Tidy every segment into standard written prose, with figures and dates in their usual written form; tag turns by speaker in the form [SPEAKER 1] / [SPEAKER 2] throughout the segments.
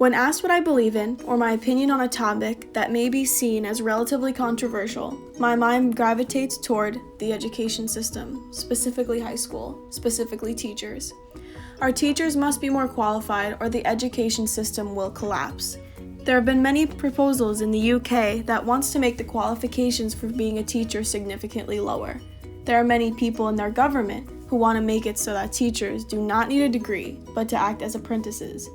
[SPEAKER 1] When asked what I believe in, or my opinion on a topic that may be seen as relatively controversial, my mind gravitates toward the education system, specifically high school, specifically teachers. Our teachers must be more qualified or the education system will collapse. There have been many proposals in the UK that wants to make the qualifications for being a teacher significantly lower. There are many people in their government who want to make it so that teachers do not need a degree, but to act as apprentices.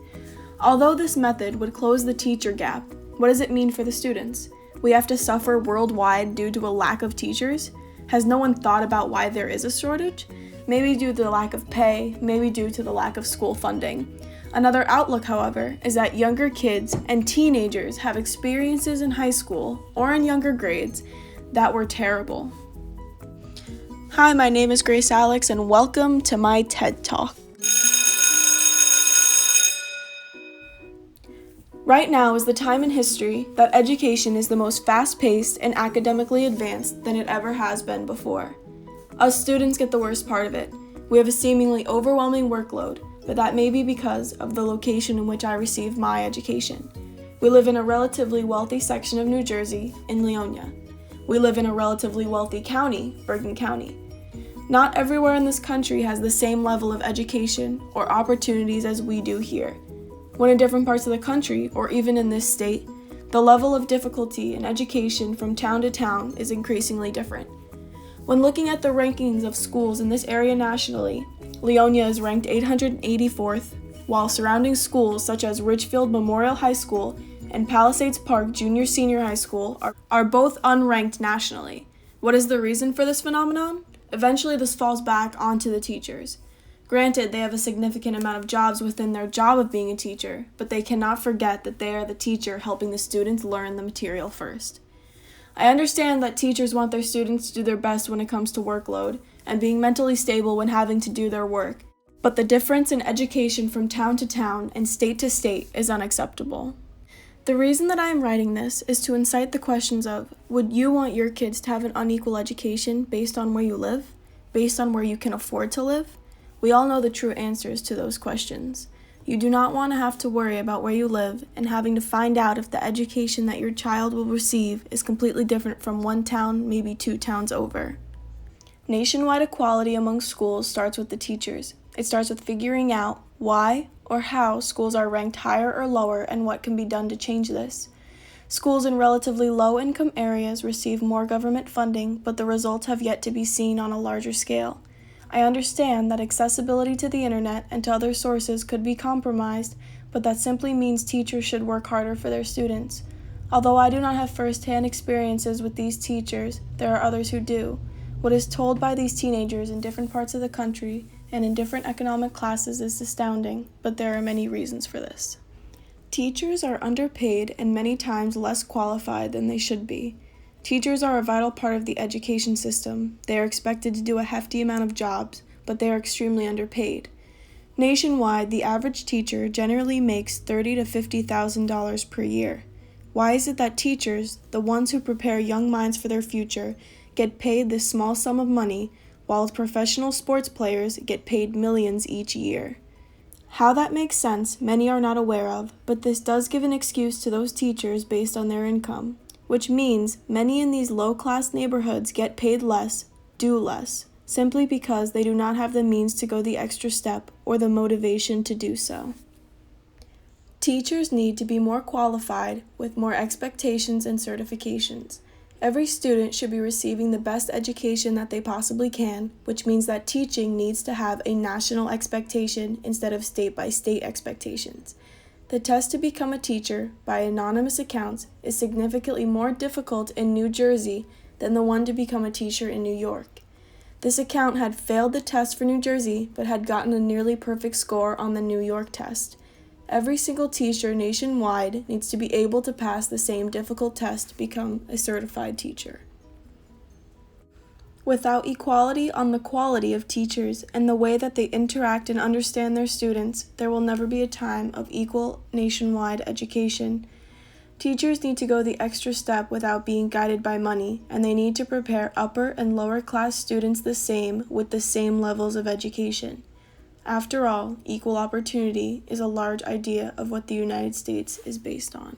[SPEAKER 1] Although this method would close the teacher gap, what does it mean for the students? We have to suffer worldwide due to a lack of teachers? Has no one thought about why there is a shortage? Maybe due to the lack of pay, maybe due to the lack of school funding. Another outlook, however, is that younger kids and teenagers have experiences in high school or in younger grades that were terrible. Hi, my name is Grace Alex, and welcome to my TED Talk. Right now is the time in history that education is the most fast-paced and academically advanced than it ever has been before. Us students get the worst part of it. We have a seemingly overwhelming workload, but that may be because of the location in which I received my education. We live in a relatively wealthy section of New Jersey, in Leonia. We live in a relatively wealthy county, Bergen County. Not everywhere in this country has the same level of education or opportunities as we do here. When in different parts of the country, or even in this state, the level of difficulty in education from town to town is increasingly different. When looking at the rankings of schools in this area nationally, Leonia is ranked 884th, while surrounding schools such as Ridgefield Memorial High School and Palisades Park Junior-Senior High School are both unranked nationally. What is the reason for this phenomenon? Eventually this falls back onto the teachers. Granted, they have a significant amount of jobs within their job of being a teacher, but they cannot forget that they are the teacher helping the students learn the material first. I understand that teachers want their students to do their best when it comes to workload and being mentally stable when having to do their work, but the difference in education from town to town and state to state is unacceptable. The reason that I am writing this is to incite the questions of, would you want your kids to have an unequal education based on where you live? Based on where you can afford to live? We all know the true answers to those questions. You do not want to have to worry about where you live and having to find out if the education that your child will receive is completely different from one town, maybe two towns over. Nationwide equality among schools starts with the teachers. It starts with figuring out why or how schools are ranked higher or lower and what can be done to change this. Schools in relatively low-income areas receive more government funding, but the results have yet to be seen on a larger scale. I understand that accessibility to the internet and to other sources could be compromised, but that simply means teachers should work harder for their students. Although I do not have first-hand experiences with these teachers, there are others who do. What is told by these teenagers in different parts of the country and in different economic classes is astounding, but there are many reasons for this. Teachers are underpaid and many times less qualified than they should be. Teachers are a vital part of the education system. They are expected to do a hefty amount of jobs, but they are extremely underpaid. Nationwide, the average teacher generally makes $30,000 to $50,000 per year. Why is it that teachers, the ones who prepare young minds for their future, get paid this small sum of money, while professional sports players get paid millions each year? How that makes sense, many are not aware of, but this does give an excuse to those teachers based on their income, which means many in these low-class neighborhoods get paid less, do less, simply because they do not have the means to go the extra step or the motivation to do so. Teachers need to be more qualified with more expectations and certifications. Every student should be receiving the best education that they possibly can, which means that teaching needs to have a national expectation instead of state-by-state expectations. The test to become a teacher, by anonymous accounts, is significantly more difficult in New Jersey than the one to become a teacher in New York. This account had failed the test for New Jersey, but had gotten a nearly perfect score on the New York test. Every single teacher nationwide needs to be able to pass the same difficult test to become a certified teacher. Without equality on the quality of teachers and the way that they interact and understand their students, there will never be a time of equal nationwide education. Teachers need to go the extra step without being guided by money, and they need to prepare upper and lower class students the same with the same levels of education. After all, equal opportunity is a large idea of what the United States is based on.